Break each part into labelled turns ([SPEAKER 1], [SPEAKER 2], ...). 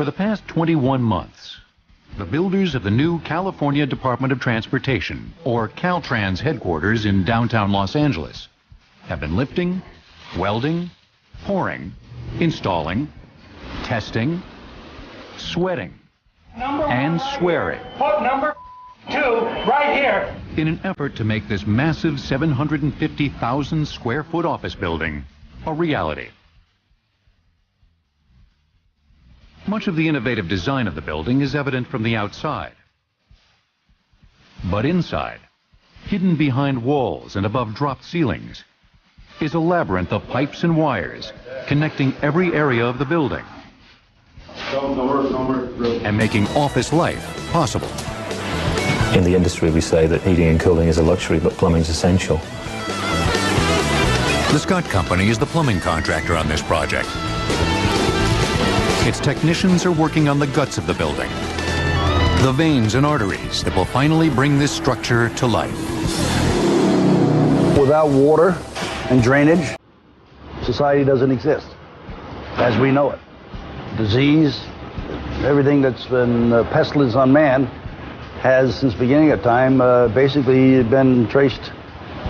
[SPEAKER 1] For the past 21 months, the builders of the new California Department of Transportation, or Caltrans headquarters in downtown Los Angeles, have been lifting, welding, pouring, installing, testing, sweating, and swearing.
[SPEAKER 2] Put number 2 right here.
[SPEAKER 1] In an effort to make this massive 750,000 square foot office building a reality. Much of the innovative design of the building is evident from the outside. But inside, hidden behind walls and above dropped ceilings, is a labyrinth of pipes and wires connecting every area of the building and making office life possible.
[SPEAKER 3] In the industry, we say that heating and cooling is a luxury, but plumbing is essential.
[SPEAKER 1] The Scott Company is the plumbing contractor on this project. Its technicians are working on the guts of the building, the veins and arteries that will finally bring this structure to life.
[SPEAKER 4] Without water and drainage, society doesn't exist as we know it. Disease, everything that's been pestilence on man has, since the beginning of time, basically been traced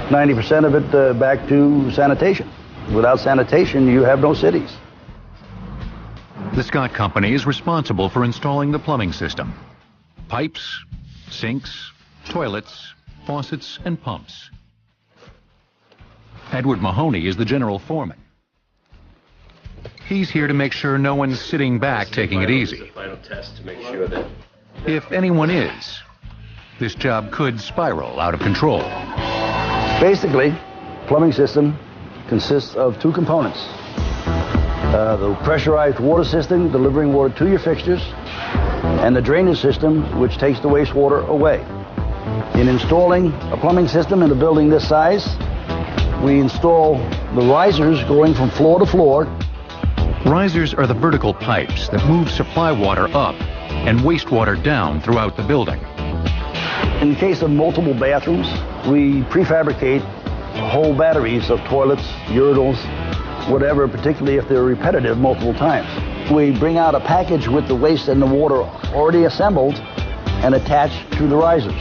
[SPEAKER 4] 90% of it back to sanitation. Without sanitation, you have no cities.
[SPEAKER 1] The Scott Company is responsible for installing the plumbing system. Pipes, sinks, toilets, faucets, and pumps. Edward Mahoney is the general foreman. He's here to make sure no one's sitting back taking it easy.
[SPEAKER 5] Final test to make sure that
[SPEAKER 1] if anyone is, this job could spiral out of control.
[SPEAKER 4] Basically, plumbing system consists of 2 components. The pressurized water system delivering water to your fixtures, and the drainage system which takes the wastewater away. In installing a plumbing system in a building this size, we install the risers going from floor to floor.
[SPEAKER 1] Risers are the vertical pipes that move supply water up and wastewater down throughout the building.
[SPEAKER 4] In the case of multiple bathrooms, we prefabricate whole batteries of toilets, urinals, whatever, particularly if they're repetitive multiple times. We bring out a package with the waste and the water already assembled and attached to the risers.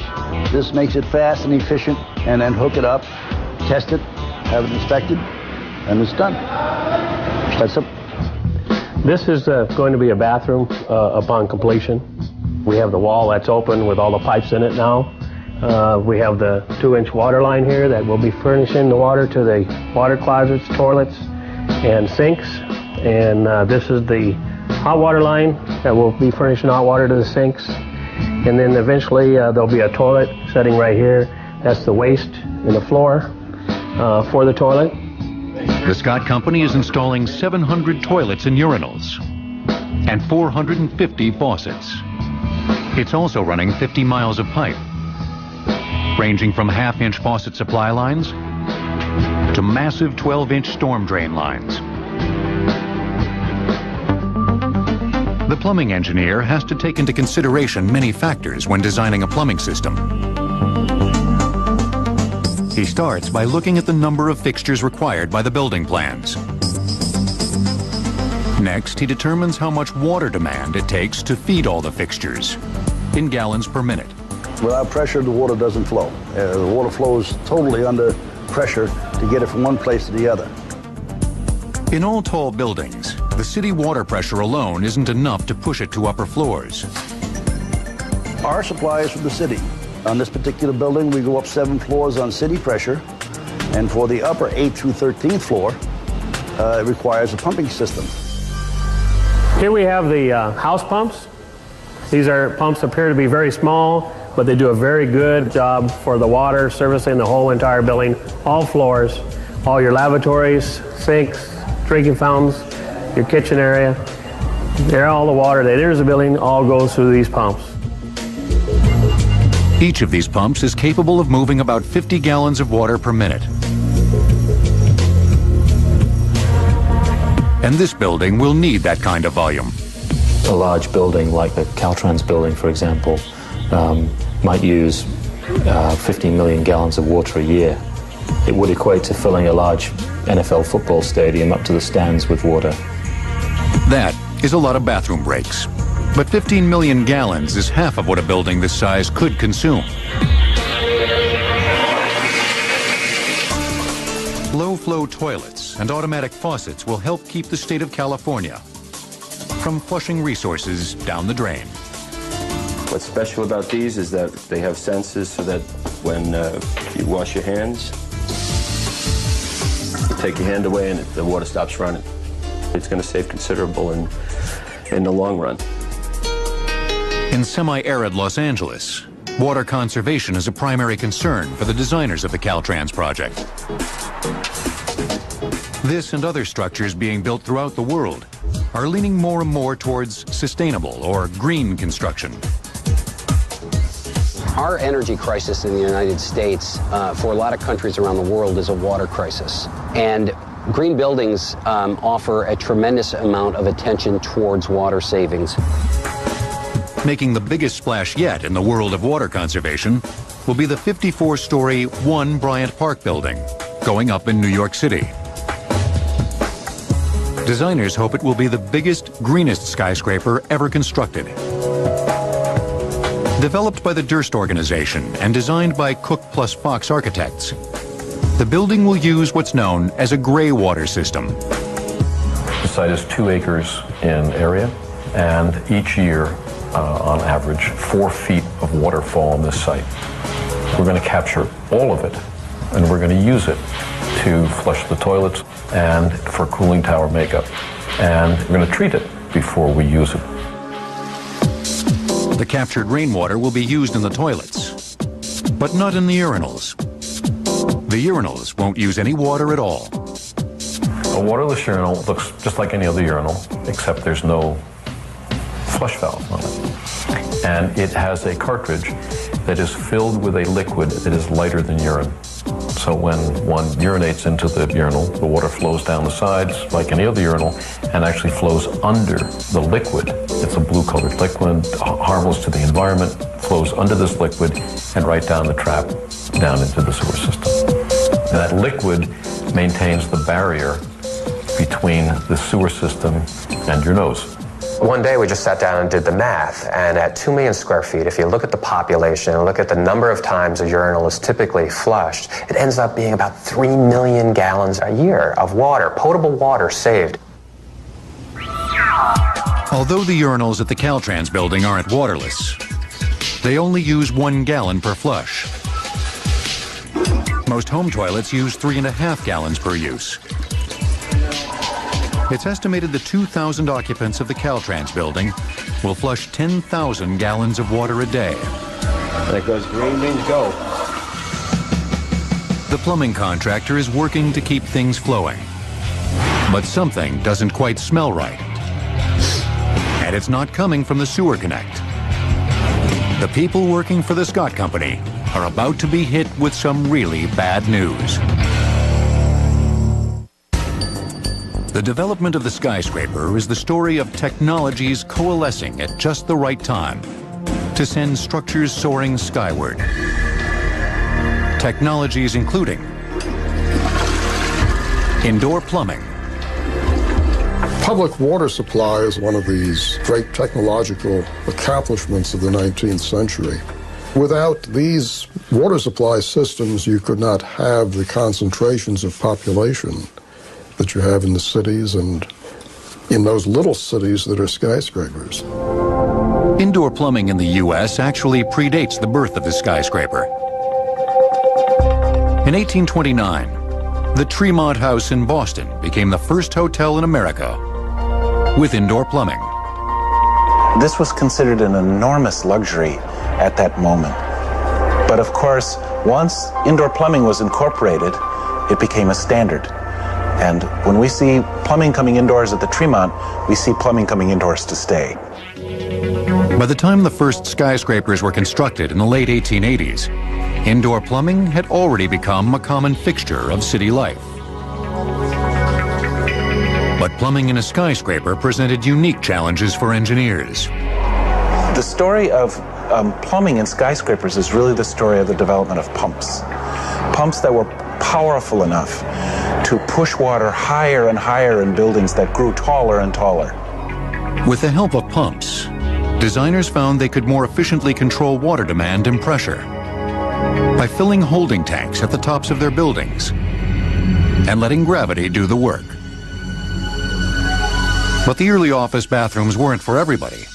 [SPEAKER 4] This makes it fast and efficient, and then hook it up, test it, have it inspected, and it's done. That's it.
[SPEAKER 6] This is going to be a bathroom upon completion. We have the wall that's open with all the pipes in it now. We have the 2-inch water line here that will be furnishing the water to the water closets, toilets, and sinks. And this is the hot water line that will be furnishing hot water to the sinks. And then eventually there'll be a toilet sitting right here. That's the waste in the floor for the toilet.
[SPEAKER 1] The Scott Company is installing 700 toilets and urinals and 450 faucets. It's also running 50 miles of pipe, ranging from half-inch faucet supply lines to massive 12-inch storm drain lines. The plumbing engineer has to take into consideration many factors when designing a plumbing system. He starts by looking at the number of fixtures required by the building plans. Next, he determines how much water demand it takes to feed all the fixtures in gallons per minute.
[SPEAKER 4] Without pressure, the water doesn't flow. The water flows totally under pressure to get it from one place to the other.
[SPEAKER 1] In all tall buildings, the city water pressure alone isn't enough to push it to upper floors.
[SPEAKER 4] Our supply is from the city. On this particular building, we go up 7 floors on city pressure, and for the upper 8th through 13th floor, it requires a pumping system.
[SPEAKER 6] Here we have the house pumps. These pumps appear to be very small, but they do a very good job for the water, servicing the whole entire building, all floors, all your lavatories, sinks, drinking fountains, your kitchen area. There, all the water that enters the building all goes through these pumps.
[SPEAKER 1] Each of these pumps is capable of moving about 50 gallons of water per minute. And this building will need that kind of volume.
[SPEAKER 3] A large building like the Caltrans building, for example, might use 15 million gallons of water a year. It would equate to filling a large NFL football stadium up to the stands with water.
[SPEAKER 1] That is a lot of bathroom breaks. But 15 million gallons is half of what a building this size could consume. Low-flow toilets and automatic faucets will help keep the state of California from flushing resources down the drain.
[SPEAKER 5] What's special about these is that they have sensors so that when you wash your hands, you take your hand away and the water stops running. It's going to save considerable in the long run.
[SPEAKER 1] In semi-arid Los Angeles, water conservation is a primary concern for the designers of the Caltrans project. This and other structures being built throughout the world are leaning more and more towards sustainable or green construction.
[SPEAKER 7] Our energy crisis in the United States, for a lot of countries around the world, is a water crisis. And green buildings offer a tremendous amount of attention towards water savings.
[SPEAKER 1] Making the biggest splash yet in the world of water conservation will be the 54-story One Bryant Park building, going up in New York City. Designers hope it will be the biggest, greenest skyscraper ever constructed. Developed by the Durst Organization and designed by Cook plus Fox Architects, the building will use what's known as a gray water system.
[SPEAKER 8] The site is 2 acres in area, and each year, on average, 4 feet of water fall on this site. We're going to capture all of it, and we're going to use it to flush the toilets and for cooling tower makeup. And we're going to treat it before we use it.
[SPEAKER 1] The captured rainwater will be used in the toilets, but not in the urinals. The urinals won't use any water at all.
[SPEAKER 8] A waterless urinal looks just like any other urinal, except there's no flush valve on it. And it has a cartridge that is filled with a liquid that is lighter than urine. So when one urinates into the urinal, the water flows down the sides like any other urinal and actually flows under the liquid. It's a blue-colored liquid, harmless to the environment, flows under this liquid and right down the trap, down into the sewer system. And that liquid maintains the barrier between the sewer system and your nose.
[SPEAKER 9] One day we just sat down and did the math, and at 2 million square feet, if you look at the population and look at the number of times a urinal is typically flushed, it ends up being about 3 million gallons a year of water, potable water saved.
[SPEAKER 1] Although the urinals at the Caltrans building aren't waterless, they only use 1 gallon per flush. Most home toilets use 3.5 gallons per use. It's estimated the 2,000 occupants of the Caltrans building will flush 10,000 gallons of water a day.
[SPEAKER 5] That goes green means go.
[SPEAKER 1] The plumbing contractor is working to keep things flowing. But something doesn't quite smell right. And it's not coming from the sewer connect. The people working for the Scott Company are about to be hit with some really bad news. The development of the skyscraper is the story of technologies coalescing at just the right time to send structures soaring skyward. Technologies including indoor plumbing.
[SPEAKER 10] Public water supply is one of these great technological accomplishments of the 19th century. Without these water supply systems, you could not have the concentrations of population that you have in the cities and in those little cities that are skyscrapers.
[SPEAKER 1] Indoor plumbing in the U.S. actually predates the birth of the skyscraper. In 1829, the Tremont House in Boston became the first hotel in America with indoor plumbing.
[SPEAKER 11] This was considered an enormous luxury at that moment. But of course, once indoor plumbing was incorporated, it became a standard. And when we see plumbing coming indoors at the Tremont, we see plumbing coming indoors to stay.
[SPEAKER 1] By the time the first skyscrapers were constructed in the late 1880s, indoor plumbing had already become a common fixture of city life. But plumbing in a skyscraper presented unique challenges for engineers.
[SPEAKER 11] The story of plumbing in skyscrapers is really the story of the development of pumps. Pumps that were powerful enough to push water higher and higher in buildings that grew taller and taller.
[SPEAKER 1] With the help of pumps, designers found they could more efficiently control water demand and pressure by filling holding tanks at the tops of their buildings and letting gravity do the work. But the early office bathrooms weren't for everybody.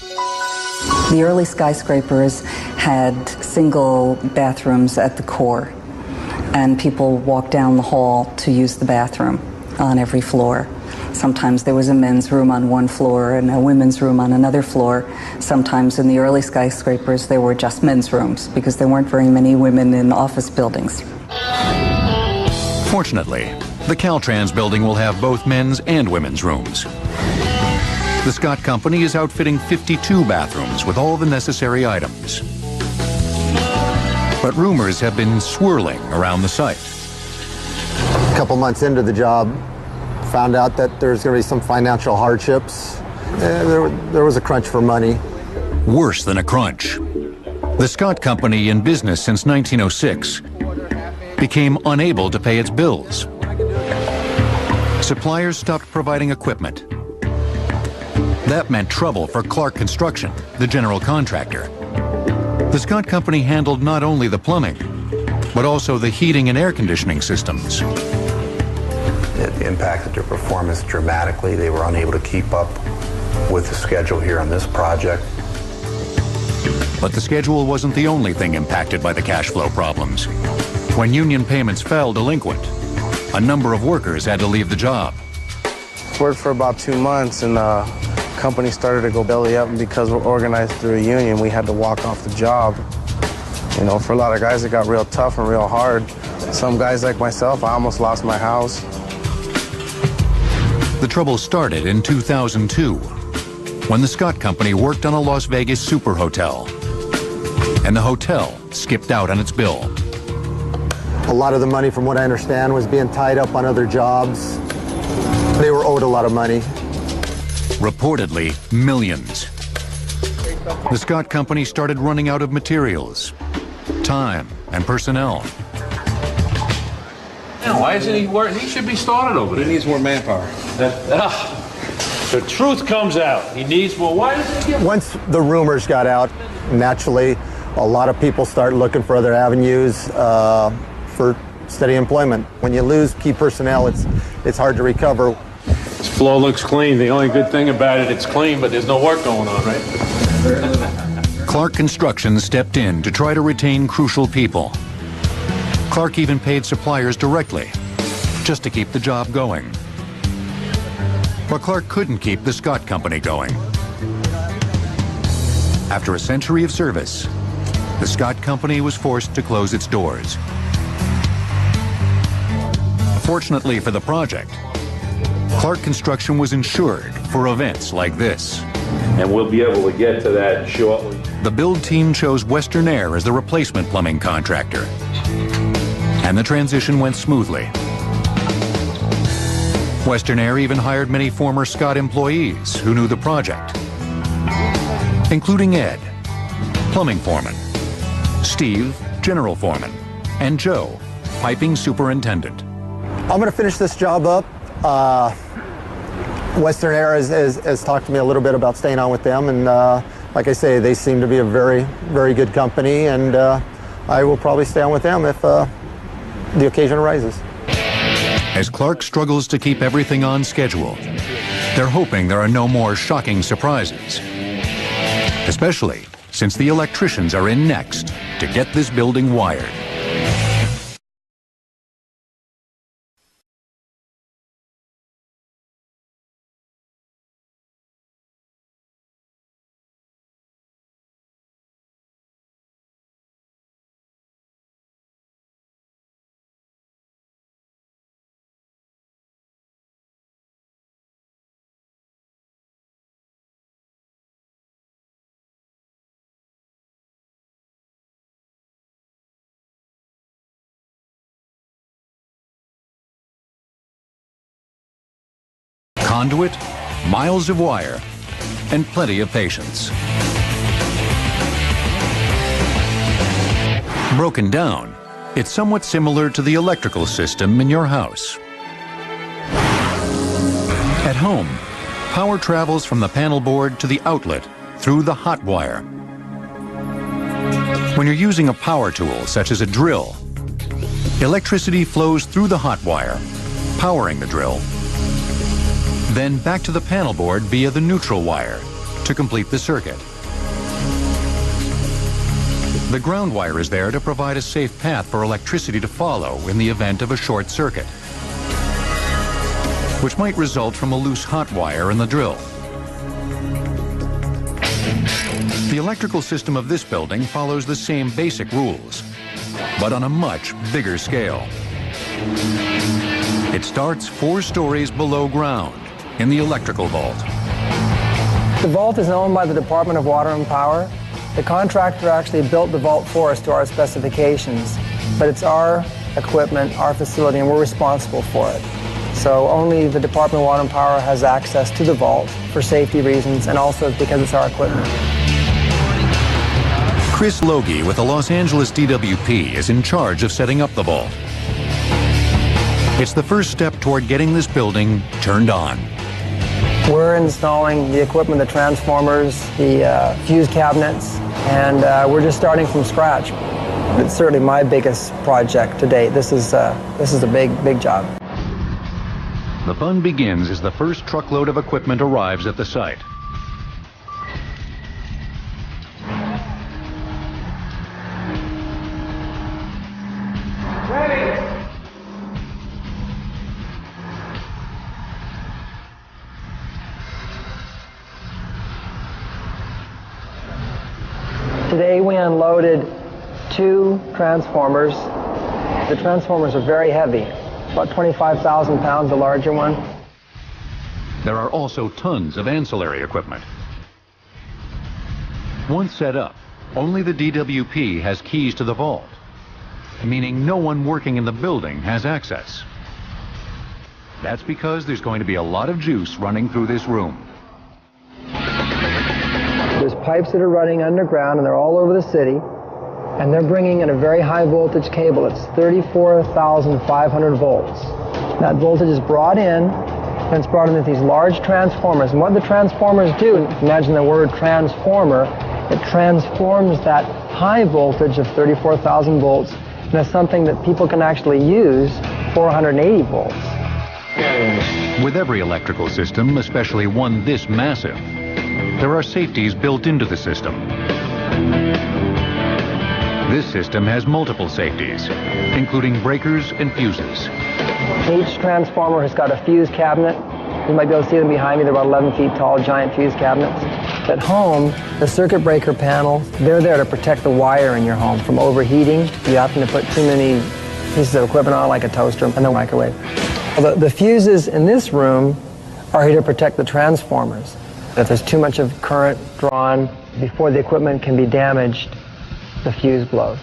[SPEAKER 12] The early skyscrapers had single bathrooms at the core, and people walked down the hall to use the bathroom on every floor. Sometimes there was a men's room on one floor and a women's room on another floor. Sometimes in the early skyscrapers there were just men's rooms because there weren't very many women in office buildings.
[SPEAKER 1] Fortunately, the Caltrans building will have both men's and women's rooms. The Scott Company is outfitting 52 bathrooms with all the necessary items. But rumors have been swirling around the site.
[SPEAKER 13] A couple months into the job, found out that there's going to be some financial hardships. There was a crunch for money.
[SPEAKER 1] Worse than a crunch. The Scott Company, in business since 1906, became unable to pay its bills. Suppliers stopped providing equipment. That meant trouble for Clark Construction, the general contractor. The Scott Company handled not only the plumbing, but also the heating and air conditioning systems.
[SPEAKER 14] It impacted their performance dramatically. They were unable to keep up with the schedule here on this project.
[SPEAKER 1] But the schedule wasn't the only thing impacted by the cash flow problems. When union payments fell delinquent, a number of workers had to leave the job.
[SPEAKER 15] Worked for about 2 months, and company started to go belly up, and because we're organized through a union, we had to walk off the job. You know, for a lot of guys, it got real tough and real hard. Some guys like myself, I almost lost my house.
[SPEAKER 1] The trouble started in 2002, when the Scott Company worked on a Las Vegas super hotel, and the hotel skipped out on its bill.
[SPEAKER 13] A lot of the money, from what I understand, was being tied up on other jobs. They were owed a lot of money.
[SPEAKER 1] Reportedly, millions. The Scott Company started running out of materials, time, and personnel.
[SPEAKER 16] Yeah, why isn't he working? He should be started over there.
[SPEAKER 17] He needs more manpower.
[SPEAKER 16] The truth comes out. He needs more. Why doesn't he get...
[SPEAKER 13] Once the rumors got out, naturally, a lot of people start looking for other avenues for steady employment. When you lose key personnel, it's hard to recover.
[SPEAKER 16] This floor looks clean. The only good thing about it, it's clean, but there's no work going on, right?
[SPEAKER 1] Clark Construction stepped in to try to retain crucial people. Clark even paid suppliers directly, just to keep the job going. But Clark couldn't keep the Scott Company going. After a century of service, the Scott Company was forced to close its doors. Fortunately for the project, Clark Construction was insured for events like this.
[SPEAKER 16] And we'll be able to get to that shortly.
[SPEAKER 1] The build team chose Western Air as the replacement plumbing contractor. And the transition went smoothly. Western Air even hired many former Scott employees who knew the project, including Ed, plumbing foreman, Steve, general foreman, and Joe, piping superintendent.
[SPEAKER 13] I'm going to finish this job up. Western Air has talked to me a little bit about staying on with them, and like I say, they seem to be a very, very good company, and I will probably stay on with them if the occasion arises.
[SPEAKER 1] As Clark struggles to keep everything on schedule, they're hoping there are no more shocking surprises, especially since the electricians are in next to get this building wired. Conduit, miles of wire, and plenty of patience. Broken down, it's somewhat similar to the electrical system in your house. At home, power travels from the panel board to the outlet through the hot wire. When you're using a power tool, such as a drill, electricity flows through the hot wire, powering the drill, then back to the panel board via the neutral wire to complete the circuit. The ground wire is there to provide a safe path for electricity to follow in the event of a short circuit, which might result from a loose hot wire in the drill. The electrical system of this building follows the same basic rules, but on a much bigger scale. It starts 4 stories below ground in the electrical vault.
[SPEAKER 17] The vault is owned by the Department of Water and Power. The contractor actually built the vault for us to our specifications, but it's our equipment, our facility, and we're responsible for it. So only the Department of Water and Power has access to the vault for safety reasons and also because it's our equipment.
[SPEAKER 1] Chris Logie with the Los Angeles DWP is in charge of setting up the vault. It's the first step toward getting this building turned on.
[SPEAKER 17] We're installing the equipment, the transformers, the fuse cabinets, and we're just starting from scratch. It's certainly my biggest project to date. This is a big job.
[SPEAKER 1] The fun begins as the first truckload of equipment arrives at the site.
[SPEAKER 17] Today we unloaded 2 transformers. The transformers are very heavy, about 25,000 pounds, the larger one.
[SPEAKER 1] There are also tons of ancillary equipment. Once set up, only the DWP has keys to the vault, meaning no one working in the building has access. That's because there's going to be a lot of juice running through this room.
[SPEAKER 17] There's pipes that are running underground, and they're all over the city, and they're bringing in a very high voltage cable. It's 34,500 volts. That voltage is brought in, and it's brought into these large transformers. And what the transformers do, imagine the word transformer, it transforms that high voltage of 34,000 volts into something that people can actually use, 480 volts.
[SPEAKER 1] With every electrical system, especially one this massive, there are safeties built into the system. This system has multiple safeties, including breakers and fuses.
[SPEAKER 17] Each transformer has got a fuse cabinet. You might be able to see them behind me. They're about 11 feet tall, giant fuse cabinets. At home, the circuit breaker panel, they're there to protect the wire in your home from overheating. You happen to put too many pieces of equipment on, like a toaster and a microwave. The fuses in this room are here to protect the transformers. If there's too much of current drawn before the equipment can be damaged, the fuse blows.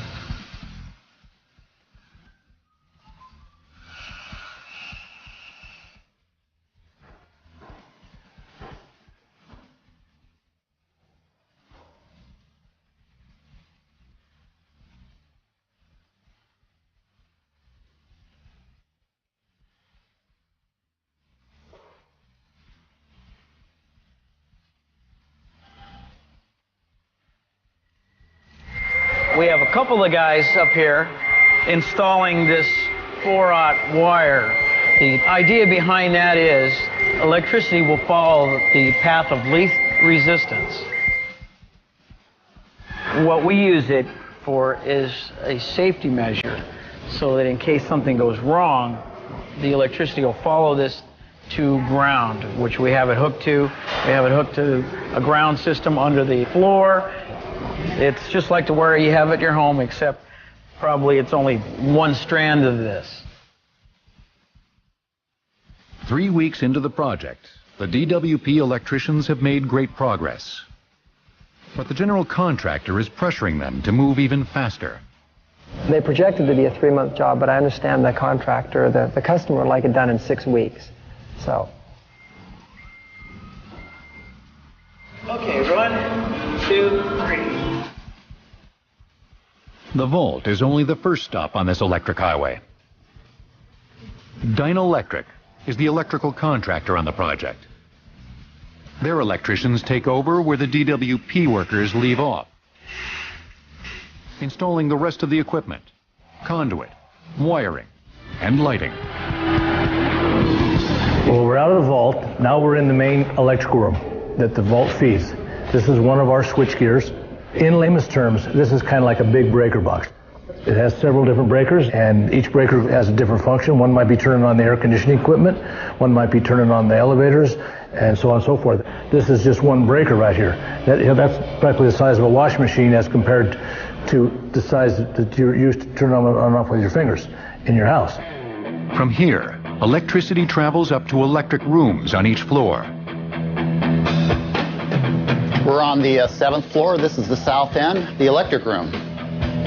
[SPEAKER 2] We have a couple of guys up here installing this 4-aught wire. The idea behind that is electricity will follow the path of least resistance. What we use it for is a safety measure, so that in case something goes wrong, the electricity will follow this to ground, which we have it hooked to. We have it hooked to a ground system under the floor. It's just like the wire you have at your home, except probably it's only one strand of this.
[SPEAKER 1] 3 weeks into the project, the DWP electricians have made great progress. But the general contractor is pressuring them to move even faster.
[SPEAKER 17] They projected to be a 3-month job, but I understand the contractor, the customer would like it done in 6 weeks. So.
[SPEAKER 2] Okay, 1, 2, 3.
[SPEAKER 1] The vault is only the first stop on this electric highway. Dynalectric is the electrical contractor on the project. Their electricians take over where the DWP workers leave off, installing the rest of the equipment, conduit, wiring, and lighting.
[SPEAKER 6] Well, we're out of the vault. Now we're in the main electrical room that the vault feeds. This is one of our switch gears. In layman's terms, this is kind of like a big breaker box. It has several different breakers, and each breaker has a different function. One might be turning on the air conditioning equipment, one might be turning on the elevators, and so on and so forth. This is just one breaker right here. That's practically the size of a washing machine as compared to the size that you're used to turn on and off with your fingers in your house.
[SPEAKER 1] From here, electricity travels up to electric rooms on each floor.
[SPEAKER 18] We're on the 7th floor. This is the south end, the electric room.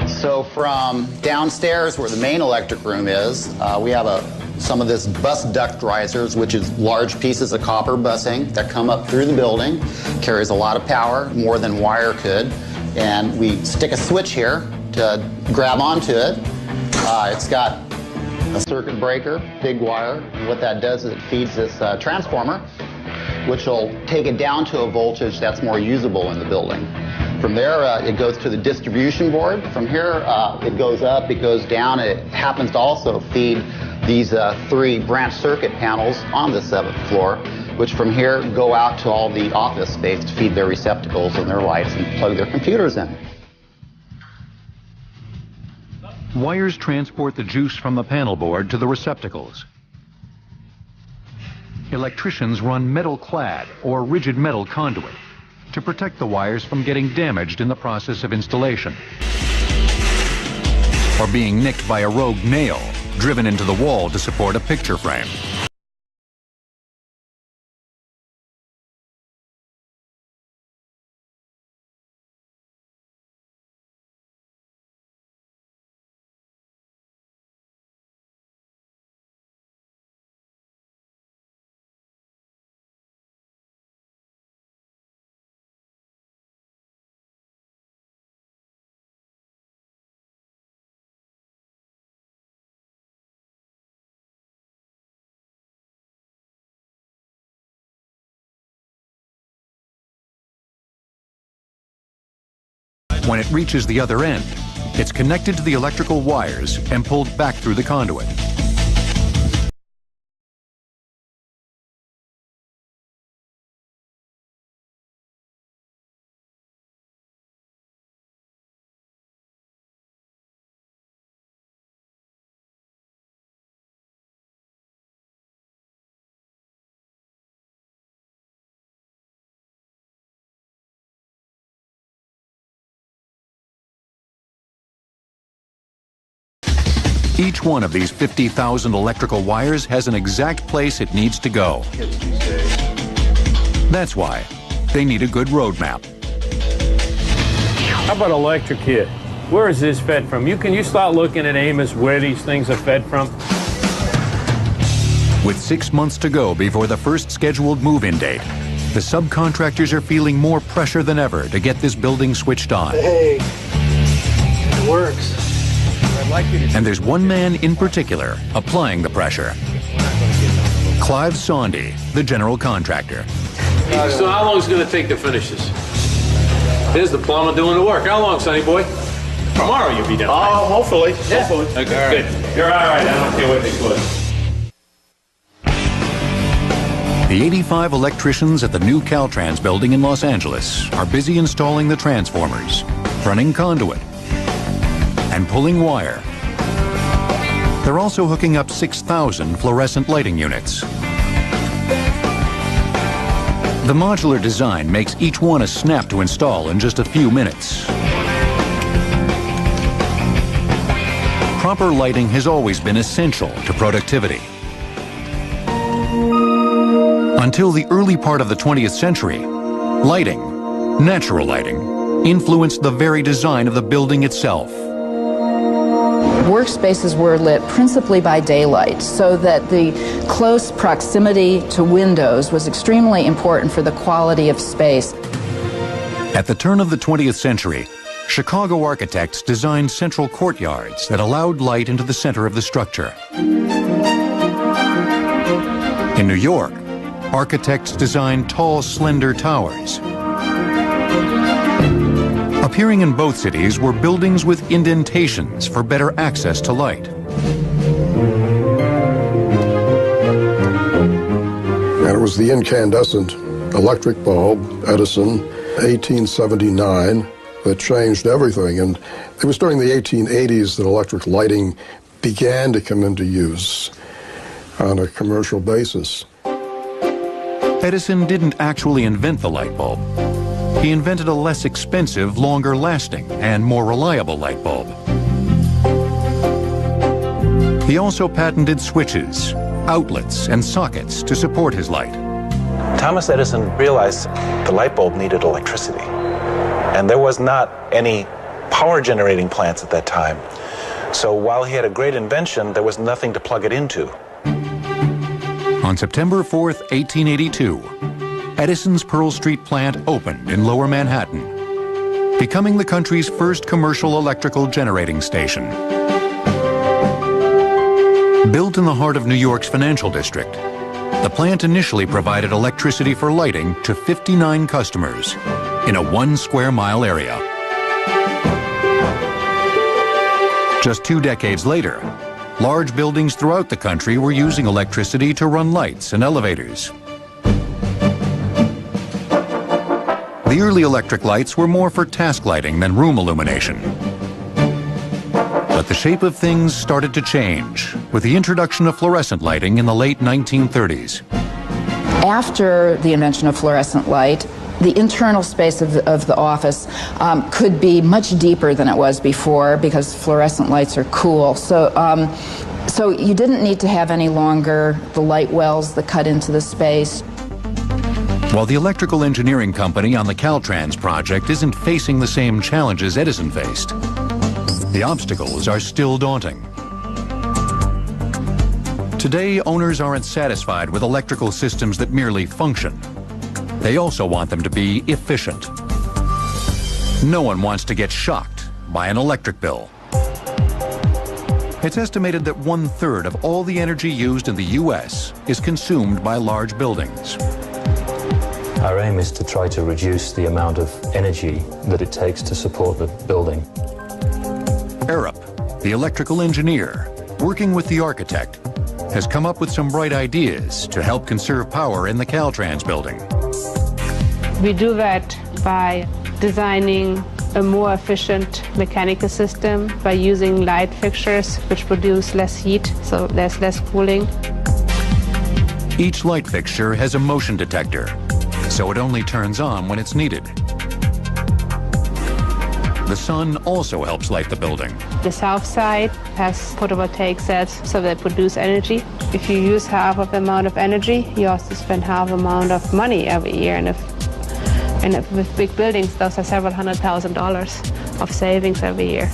[SPEAKER 18] So from downstairs where the main electric room is, we have some of this bus duct risers, which is large pieces of copper busing that come up through the building, carries a lot of power, more than wire could. And we stick a switch here to grab onto it. It's got a circuit breaker, big wire, and what that does is it feeds this transformer, which will take it down to a voltage that's more usable in the building. From there, it goes to the distribution board. From here, it goes up, it goes down. It happens to also feed these 3 branch circuit panels on the 7th floor, which from here go out to all the office space to feed their receptacles and their lights and plug their computers in.
[SPEAKER 1] Wires transport the juice from the panel board to the receptacles. Electricians run metal-clad or rigid metal conduit to protect the wires from getting damaged in the process of installation, or being nicked by a rogue nail driven into the wall to support a picture frame. When it reaches the other end, it's connected to the electrical wires and pulled back through the conduit. Each one of these 50,000 electrical wires has an exact place it needs to go. That's why they need a good roadmap.
[SPEAKER 16] How about electric here? Where is this fed from? Can you start looking at Amos where these things are fed from?
[SPEAKER 1] With 6 months to go before the first scheduled move-in date, the subcontractors are feeling more pressure than ever to get this building switched on.
[SPEAKER 17] Hey, it works.
[SPEAKER 1] And there's one man in particular applying the pressure. Clive Sondy, the general contractor.
[SPEAKER 16] So how long is it going to take to finish this? There's the plumber doing the work. How long, Sonny boy? Tomorrow you'll be done.
[SPEAKER 19] Oh, hopefully.
[SPEAKER 16] Yeah.
[SPEAKER 19] Hopefully.
[SPEAKER 16] Okay, good. You're all right. I don't care what they put.
[SPEAKER 1] The 85 electricians at the new Caltrans building in Los Angeles are busy installing the transformers, running conduit, and pulling wire. They're also hooking up 6,000 fluorescent lighting units. The modular design makes each one a snap to install in just a few minutes. Proper lighting has always been essential to productivity. Until the early part of the 20th century, lighting, natural lighting, influenced the very design of the building itself.
[SPEAKER 20] Workspaces were lit principally by daylight, so that the close proximity to windows was extremely important for the quality of space.
[SPEAKER 1] At the turn of the 20th century, Chicago architects designed central courtyards that allowed light into the center of the structure. In New York, architects designed tall, slender towers. Appearing in both cities were buildings with indentations for better access to light.
[SPEAKER 10] And it was the incandescent electric bulb, Edison, 1879, that changed everything. And it was during the 1880s that electric lighting began to come into use on a commercial basis.
[SPEAKER 1] Edison didn't actually invent the light bulb. He invented a less expensive, longer lasting, and more reliable light bulb. He also patented switches, outlets, and sockets to support his light.
[SPEAKER 11] Thomas Edison realized the light bulb needed electricity, and there was not any power generating plants at that time. So while he had a great invention, there was nothing to plug it into.
[SPEAKER 1] On September 4th, 1882, Edison's Pearl Street plant opened in Lower Manhattan, becoming the country's first commercial electrical generating station. Built in the heart of New York's financial district, the plant initially provided electricity for lighting to 59 customers in a 1 square mile area. Just 2 decades later, large buildings throughout the country were using electricity to run lights and elevators. The early electric lights were more for task lighting than room illumination. But the shape of things started to change with the introduction of fluorescent lighting in the late 1930s.
[SPEAKER 20] After the invention of fluorescent light, the internal space of the office could be much deeper than it was before because fluorescent lights are cool. So you didn't need to have any longer the light wells that cut into the space.
[SPEAKER 1] While the electrical engineering company on the Caltrans project isn't facing the same challenges Edison faced, the obstacles are still daunting. Today, owners aren't satisfied with electrical systems that merely function. They also want them to be efficient. No one wants to get shocked by an electric bill. It's estimated that 1/3 of all the energy used in the U.S. is consumed by large buildings.
[SPEAKER 3] Our aim is to try to reduce the amount of energy that it takes to support the building.
[SPEAKER 1] Arup, the electrical engineer, working with the architect, has come up with some bright ideas to help conserve power in the Caltrans building.
[SPEAKER 19] We do that by designing a more efficient mechanical system by using light fixtures which produce less heat, so there's less cooling.
[SPEAKER 1] Each light fixture has a motion detector, so it only turns on when it's needed. The sun also helps light the building.
[SPEAKER 19] The south side has photovoltaic cells, so they produce energy. If you use half of the amount of energy, you also spend half the amount of money every year. And with big buildings, those are several $100,000 of savings every year.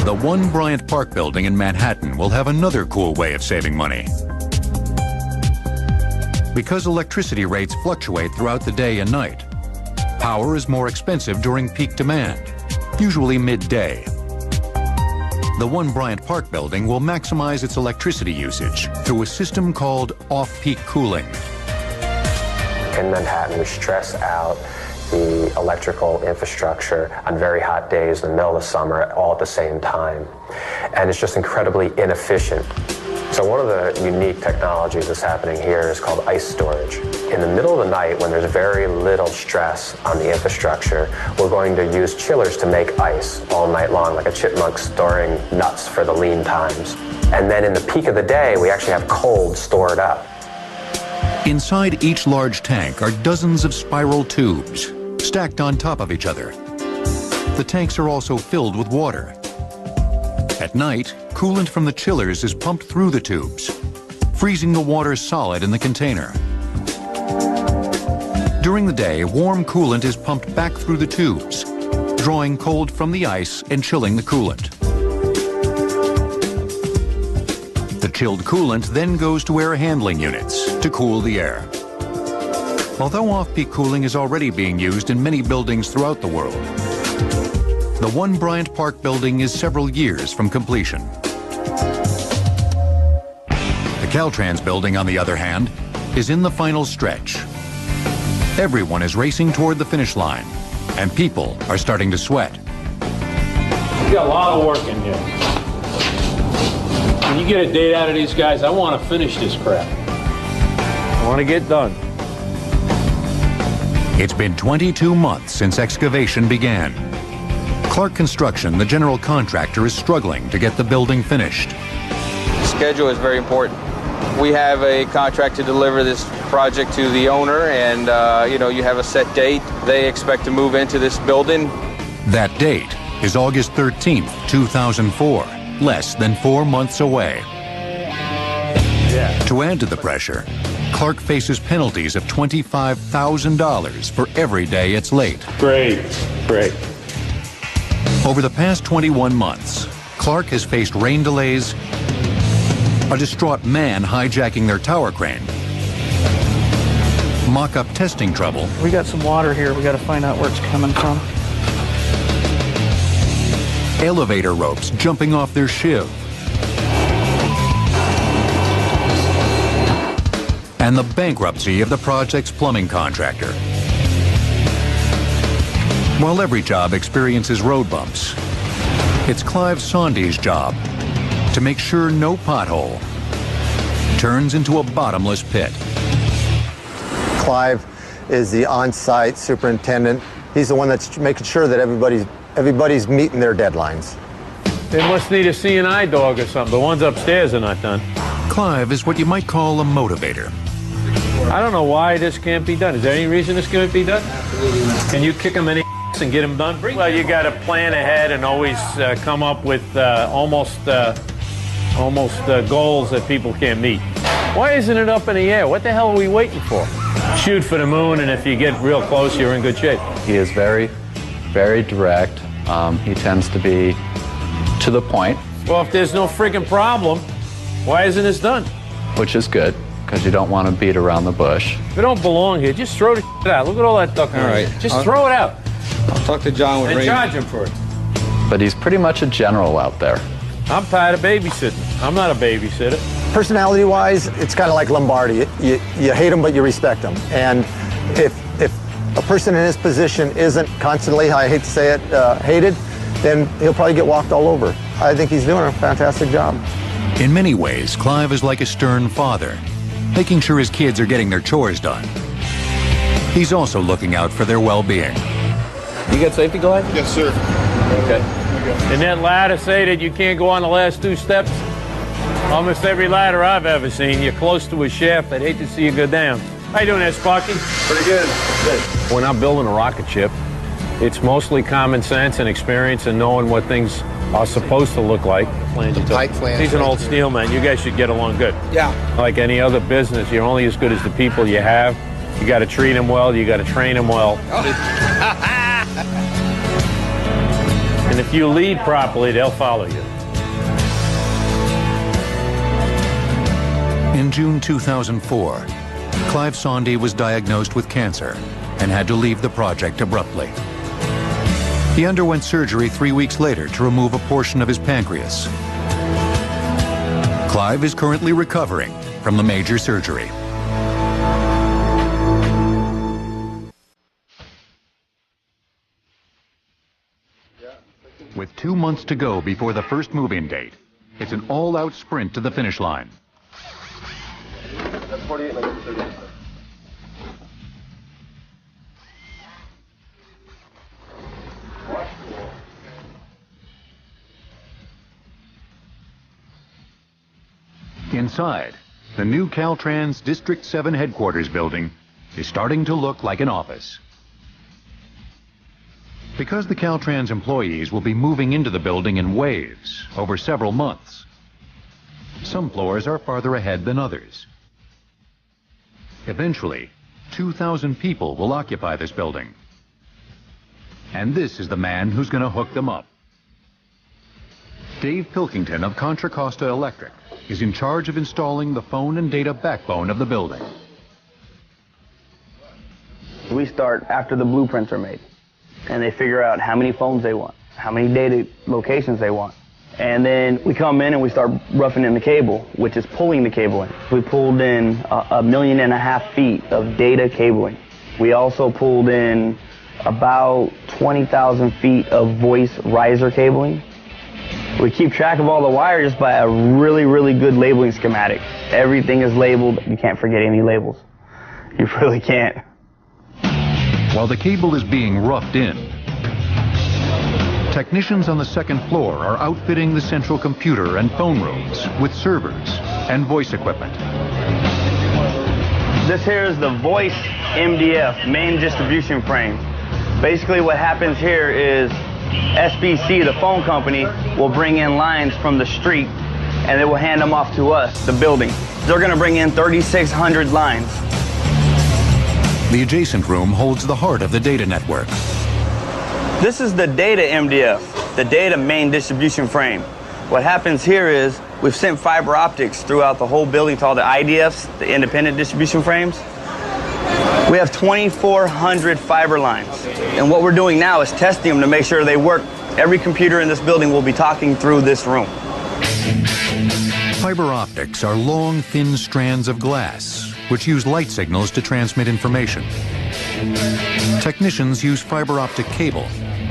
[SPEAKER 1] The One Bryant Park building in Manhattan will have another cool way of saving money. Because electricity rates fluctuate throughout the day and night, power is more expensive during peak demand, usually midday. The One Bryant Park building will maximize its electricity usage through a system called off-peak cooling.
[SPEAKER 9] In Manhattan, we stress out the electrical infrastructure on very hot days in the middle of the summer, all at the same time. And it's just incredibly inefficient. So one of the unique technologies that's happening here is called ice storage. In the middle of the night, when there's very little stress on the infrastructure, we're going to use chillers to make ice all night long, like a chipmunk storing nuts for the lean times. And then in the peak of the day, we actually have cold stored up.
[SPEAKER 1] Inside each large tank are dozens of spiral tubes, stacked on top of each other. The tanks are also filled with water. At night, coolant from the chillers is pumped through the tubes, freezing the water solid in the container. During the day, warm coolant is pumped back through the tubes, drawing cold from the ice and chilling the coolant. The chilled coolant then goes to air handling units to cool the air. Although off-peak cooling is already being used in many buildings throughout the world, the One Bryant Park building is several years from completion. Caltrans building, on the other hand, is in the final stretch. Everyone is racing toward the finish line, and people are starting to sweat.
[SPEAKER 16] We got a lot of work in here. When you get a date out of these guys, I want to finish this crap. I want to get done.
[SPEAKER 1] It's been 22 months since excavation began. Clark Construction, the general contractor, is struggling to get the building finished.
[SPEAKER 21] Schedule is very important. We have a contract to deliver this project to the owner, and you have a set date. They expect to move into this building.
[SPEAKER 1] That date is August 13th, 2004, less than 4 months away. To add to the pressure, Clark faces penalties of $25,000 for every day it's late.
[SPEAKER 16] Great.
[SPEAKER 1] Over the past 21 months, Clark has faced rain delays, a distraught man hijacking their tower crane, mock-up testing trouble.
[SPEAKER 2] We got some water here. We got to find out where it's coming from.
[SPEAKER 1] Elevator ropes jumping off their shiv, and the bankruptcy of the project's plumbing contractor. While every job experiences road bumps, it's Clive Sondy's job to make sure no pothole turns into a bottomless pit.
[SPEAKER 13] Clive is the on-site superintendent. He's the one that's making sure that everybody's meeting their deadlines.
[SPEAKER 16] They must need a C&I dog or something. The ones upstairs are not done.
[SPEAKER 1] Clive is what you might call a motivator.
[SPEAKER 16] I don't know why this can't be done. Is there any reason this can't be done? Can you kick them in the ass and get them done? Well, you got to plan ahead and always come up with almost goals that people can't meet. Why isn't it up in the air? What the hell are we waiting for? Shoot for the moon, and if you get real close, you're in good shape.
[SPEAKER 22] He is very, very direct. He tends to be to the point.
[SPEAKER 16] Well, if there's no freaking problem, why isn't this done?
[SPEAKER 22] Which is good, because you don't want to beat around the bush.
[SPEAKER 16] If it don't belong here, just throw the shit out. Look at all that duck.
[SPEAKER 22] All right.
[SPEAKER 16] Just throw it out.
[SPEAKER 22] I'll talk to John
[SPEAKER 16] and charge him for it.
[SPEAKER 22] But he's pretty much a general out there.
[SPEAKER 16] I'm tired of babysitting. I'm not a babysitter.
[SPEAKER 13] Personality-wise, it's kind of like Lombardi. You hate him, but you respect him. And if a person in his position isn't constantly, I hate to say it, hated, then he'll probably get walked all over. I think he's doing a fantastic job.
[SPEAKER 1] In many ways, Clive is like a stern father, making sure his kids are getting their chores done. He's also looking out for their well-being.
[SPEAKER 16] You got safety glasses?
[SPEAKER 23] Yes, sir.
[SPEAKER 16] Okay. And that ladder say that you can't go on the last 2 steps? Almost every ladder I've ever seen, you're close to a shaft. I'd hate to see you go down. How you doing there, Sparky?
[SPEAKER 23] Pretty good.
[SPEAKER 16] When I'm building a rocket ship, it's mostly common sense and experience and knowing what things are supposed to look like.
[SPEAKER 23] Pipe flange.
[SPEAKER 16] He's an old steel man. You guys should get along good.
[SPEAKER 23] Yeah.
[SPEAKER 16] Like any other business, you're only as good as the people you have. You got to treat them well. You got to train them well. And if you lead properly, they'll follow you.
[SPEAKER 1] In June 2004, Clive Sondy was diagnosed with cancer and had to leave the project abruptly. He underwent surgery 3 weeks later to remove a portion of his pancreas. Clive is currently recovering from the major surgery. With 2 months to go before the first move-in date, it's an all-out sprint to the finish line.
[SPEAKER 23] That's 48 and I got 38.
[SPEAKER 1] Inside, the new Caltrans District 7 headquarters building is starting to look like an office. Because the Caltrans employees will be moving into the building in waves over several months, some floors are farther ahead than others. Eventually, 2,000 people will occupy this building. And this is the man who's going to hook them up. Dave Pilkington of Contra Costa Electric is in charge of installing the phone and data backbone of the building.
[SPEAKER 24] We start after the blueprints are made, and they figure out how many phones they want, how many data locations they want, And then we come in and we start roughing in the cable, which is pulling the cable in. We pulled in 1.5 million feet of data cabling. We also pulled in about 20,000 feet of voice riser cabling. We keep track of all the wires by a really, really good labeling schematic. Everything is labeled. You can't forget any labels. You really can't.
[SPEAKER 1] While the cable is being roughed in, technicians on the second floor are outfitting the central computer and phone rooms with servers and voice equipment.
[SPEAKER 24] This here is the voice MDF, main distribution frame. Basically what happens here is SBC, the phone company, will bring in lines from the street and they will hand them off to us, the building. They're going to bring in 3,600 lines.
[SPEAKER 1] The adjacent room holds the heart of the data network.
[SPEAKER 24] This is the data MDF, the data main distribution frame. What happens here is we've sent fiber optics throughout the whole building to all the IDFs, the independent distribution frames. We have 2,400 fiber lines. And what we're doing now is testing them to make sure they work. Every computer in this building will be talking through this room.
[SPEAKER 1] Fiber optics are long, thin strands of glass, which use light signals to transmit information. Technicians use fiber optic cable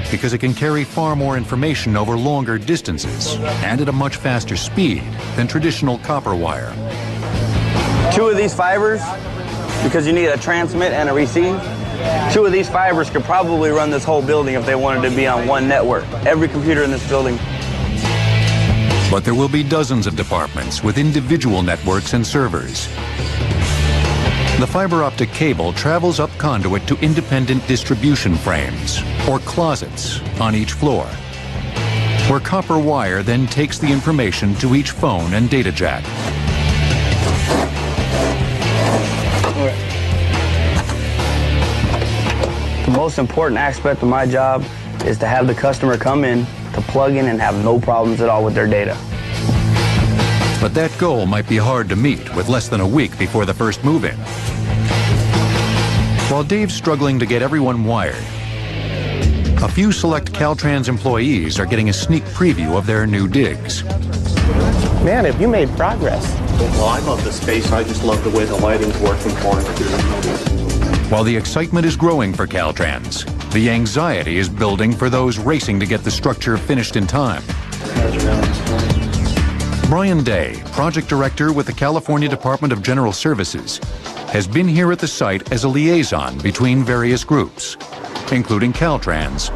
[SPEAKER 1] because it can carry far more information over longer distances and at a much faster speed than traditional copper wire.
[SPEAKER 24] 2 of these fibers, because you need a transmit and a receive, 2 of these fibers could probably run this whole building if they wanted to be on one network. Every computer in this building.
[SPEAKER 1] But there will be dozens of departments with individual networks and servers. The fiber optic cable travels up conduit to independent distribution frames, or closets, on each floor, where copper wire then takes the information to each phone and data jack.
[SPEAKER 24] The most important aspect of my job is to have the customer come in, to plug in and have no problems at all with their data.
[SPEAKER 1] But that goal might be hard to meet with less than a week before the first move-in. While Dave's struggling to get everyone wired, a few select Caltrans employees are getting a sneak preview of their new digs.
[SPEAKER 4] Man, have you made progress?
[SPEAKER 5] Well, I love the space. I just love the way the lighting's working for it.
[SPEAKER 1] While the excitement is growing for Caltrans, the anxiety is building for those racing to get the structure finished in time. Brian Day, project director with the California Department of General Services, has been here at the site as a liaison between various groups, including Caltrans,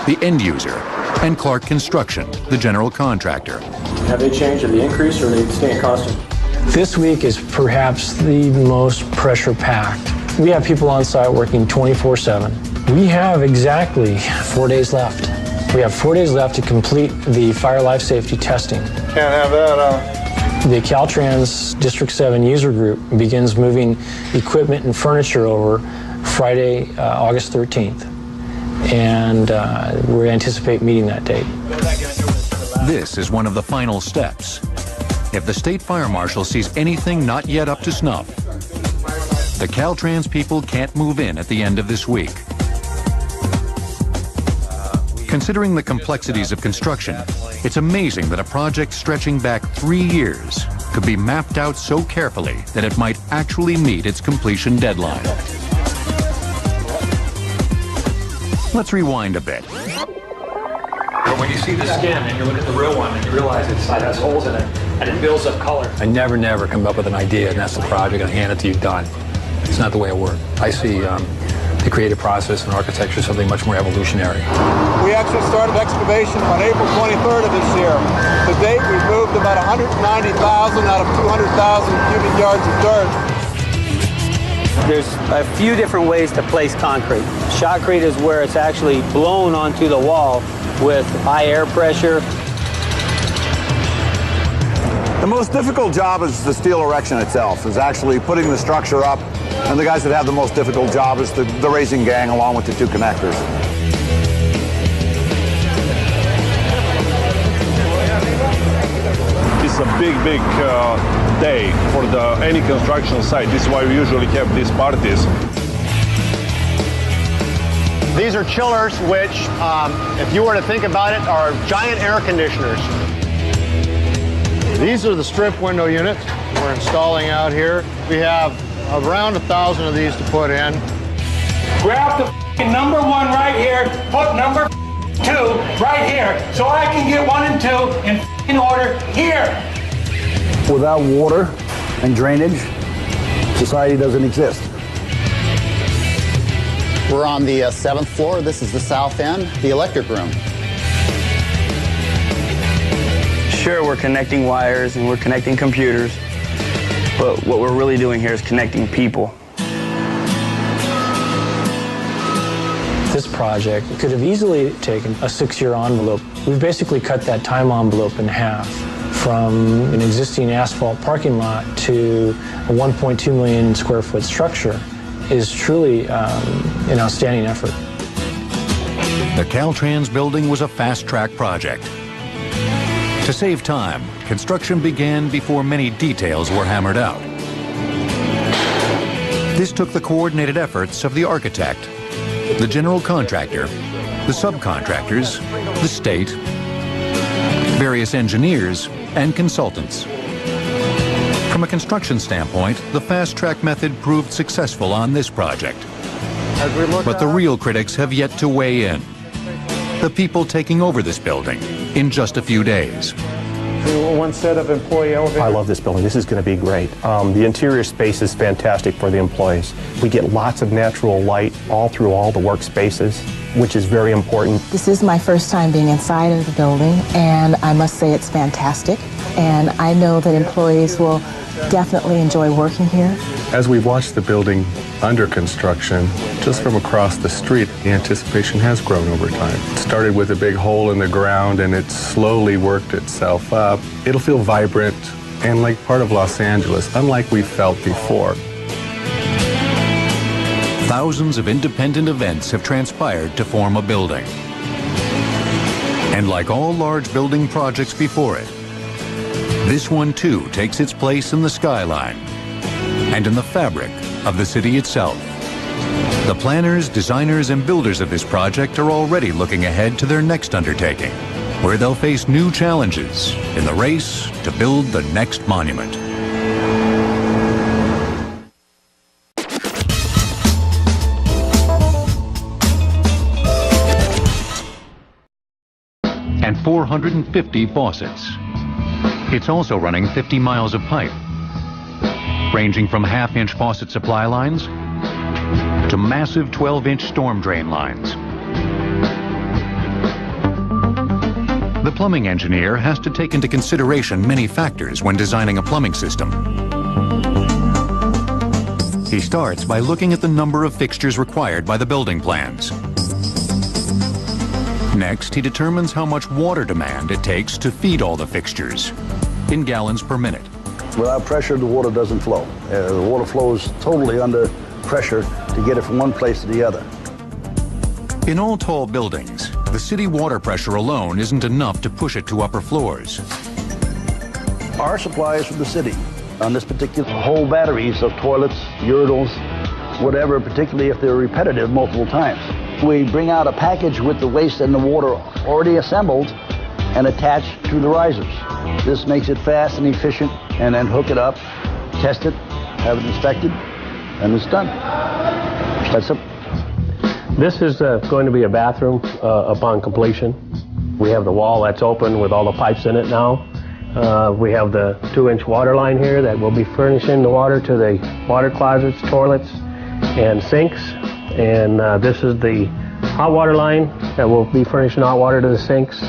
[SPEAKER 1] the end user, and Clark Construction, the general contractor.
[SPEAKER 7] Have they changed? Are they increased or are they staying constant?
[SPEAKER 8] This week is perhaps the most pressure-packed. We have people on site working 24/7. We have exactly 4 days left. We have 4 days left to complete the fire life safety testing.
[SPEAKER 4] Can't have that.
[SPEAKER 8] The Caltrans District 7 user group begins moving equipment and furniture over Friday, August 13th. And we anticipate meeting that date.
[SPEAKER 1] This is one of the final steps. If the state fire marshal sees anything not yet up to snuff, the Caltrans people can't move in at the end of this week. Considering the complexities of construction, it's amazing that a project stretching back 3 years could be mapped out so carefully that it might actually meet its completion deadline. Let's rewind a bit.
[SPEAKER 7] But when you see the skin and you look at the real one and you realize it has holes in it and it builds up color.
[SPEAKER 8] I never come up with an idea and that's the project and I hand it to you done. It's not the way it works. I see the creative process and architecture as something much more evolutionary.
[SPEAKER 4] We actually started excavation on April 23rd of this year. To date, we've moved about 190,000 out of 200,000 cubic yards of dirt.
[SPEAKER 25] There's a few different ways to place concrete. Shotcrete is where it's actually blown onto the wall with high air pressure.
[SPEAKER 26] The most difficult job is the steel erection itself, is actually putting the structure up. And the guys that have the most difficult job is the raising gang along with the two connectors.
[SPEAKER 27] It's a big day for any construction site. This is why we usually have these parties.
[SPEAKER 4] These are chillers, which, if you were to think about it, are giant air conditioners.
[SPEAKER 6] These are the strip window units we're installing out here. We have around 1,000 of these to put in.
[SPEAKER 10] Grab the number 1 right here, put number 2 right here, so I can get 1 and 2 in order here.
[SPEAKER 26] Without water and drainage, society doesn't exist.
[SPEAKER 12] We're on the 7th floor. This is the south end, the electric room.
[SPEAKER 24] Sure, we're connecting wires and we're connecting computers, but what we're really doing here is connecting people.
[SPEAKER 8] This project could have easily taken a 6-year envelope. We've basically cut that time envelope in half, from an existing asphalt parking lot to a 1.2 million square foot structure. Is truly an outstanding effort.
[SPEAKER 1] The Caltrans building was a fast-track project. To save time, construction began before many details were hammered out. This took the coordinated efforts of the architect, the general contractor, the subcontractors, the state, various engineers, and consultants. From a construction standpoint, the fast-track method proved successful on this project. But the real critics have yet to weigh in. The people taking over this building in just a few days.
[SPEAKER 6] One set of employee elevators.
[SPEAKER 5] I love this building. This is going to be great. The interior space is fantastic for the employees. We get lots of natural light all through all the workspaces, which is very important.
[SPEAKER 14] This is my first time being inside of the building, and I must say it's fantastic. And I know that employees will definitely enjoy working here.
[SPEAKER 15] As we've watched the building under construction, just from across the street, the anticipation has grown over time. It started with a big hole in the ground and it slowly worked itself up. It'll feel vibrant and like part of Los Angeles, unlike we've felt before.
[SPEAKER 1] Thousands of independent events have transpired to form a building. And like all large building projects before it, this one too takes its place in the skyline and in the fabric of the city itself. The planners, designers, and builders of this project are already looking ahead to their next undertaking, where they'll face new challenges in the race to build the next monument. And 450 faucets. It's also running 50 miles of pipe, ranging from half-inch faucet supply lines to massive 12-inch storm drain lines. The plumbing engineer has to take into consideration many factors when designing a plumbing system. He starts by looking at the number of fixtures required by the building plans. Next, he determines how much water demand it takes to feed all the fixtures in gallons per minute.
[SPEAKER 26] Without pressure, the water doesn't flow. The water flows totally under pressure to get it from one place to the other.
[SPEAKER 1] In all tall buildings, the city water pressure alone isn't enough to push it to upper floors.
[SPEAKER 26] Our supply is from the city. On this particular whole batteries of toilets, urinals, whatever, particularly if they're repetitive multiple times. We bring out a package with the waste and the water already assembled and attached to the risers. This makes it fast and efficient, and then hook it up, test it, have it inspected, and it's done. That's it.
[SPEAKER 17] This is going to be a bathroom upon completion. We have the wall that's open with all the pipes in it now. We have the 2-inch water line here that will be furnishing the water to the water closets, toilets, and sinks. And this is the hot water line that will be furnishing hot water to the sinks.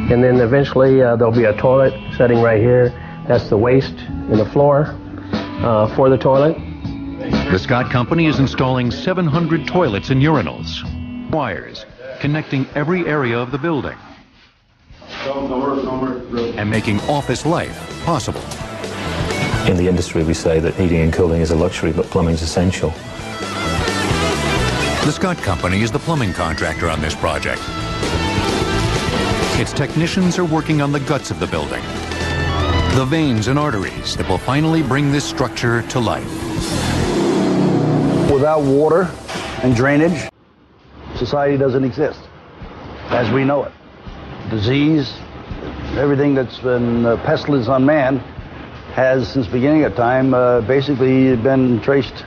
[SPEAKER 17] And then eventually there'll be a toilet setting right here. That's the waste in the floor for the toilet.
[SPEAKER 1] The Scott Company is installing 700 toilets and urinals, wires connecting every area of the building, and making office life possible.
[SPEAKER 3] In the industry, we say that heating and cooling is a luxury, but plumbing is essential.
[SPEAKER 1] The Scott Company is the plumbing contractor on this project. Its technicians are working on the guts of the building, the veins and arteries that will finally bring this structure to life.
[SPEAKER 26] Without water and drainage, society doesn't exist as we know it. Disease, Everything that's been pestilence on man has, since the beginning of time, basically been traced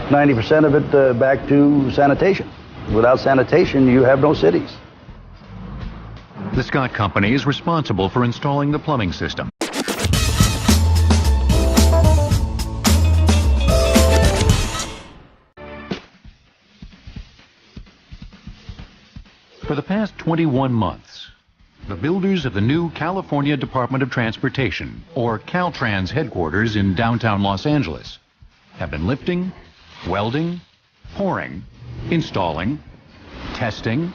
[SPEAKER 26] 90% of it back to sanitation. Without sanitation, you have no cities.
[SPEAKER 1] The Scott Company is responsible for installing the plumbing system. For the past 21 months, the builders of the new California Department of Transportation, or Caltrans headquarters in downtown Los Angeles, have been lifting, welding, pouring, installing, testing,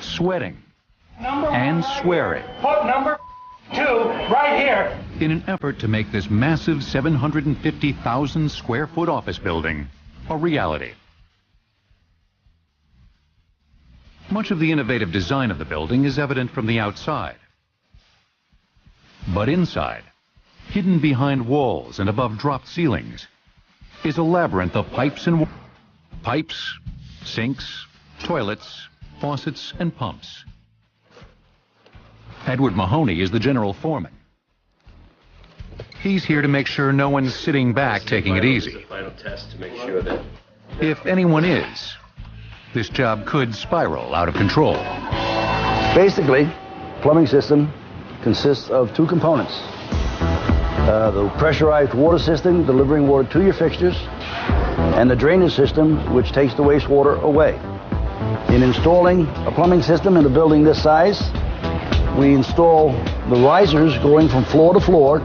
[SPEAKER 1] sweating, and swearing.
[SPEAKER 10] Put number 2 right here.
[SPEAKER 1] In an effort to make this massive 750,000 square foot office building a reality. Much of the innovative design of the building is evident from the outside. But inside, hidden behind walls and above dropped ceilings, is a labyrinth of pipes, sinks, toilets, faucets, and pumps. Edward Mahoney is the general foreman. He's here to make sure no one's sitting back taking it easy.
[SPEAKER 2] Final test to make sure that
[SPEAKER 1] If anyone is, this job could spiral out of control.
[SPEAKER 26] Basically, plumbing system consists of two components. The pressurized water system delivering water to your fixtures, and the drainage system which takes the wastewater away. In installing a plumbing system in a building this size, we install the risers going from floor to floor.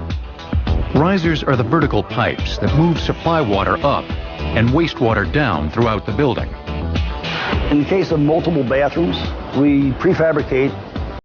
[SPEAKER 1] Risers are the vertical pipes that move supply water up and wastewater down throughout the building.
[SPEAKER 26] In the case of multiple bathrooms, we prefabricate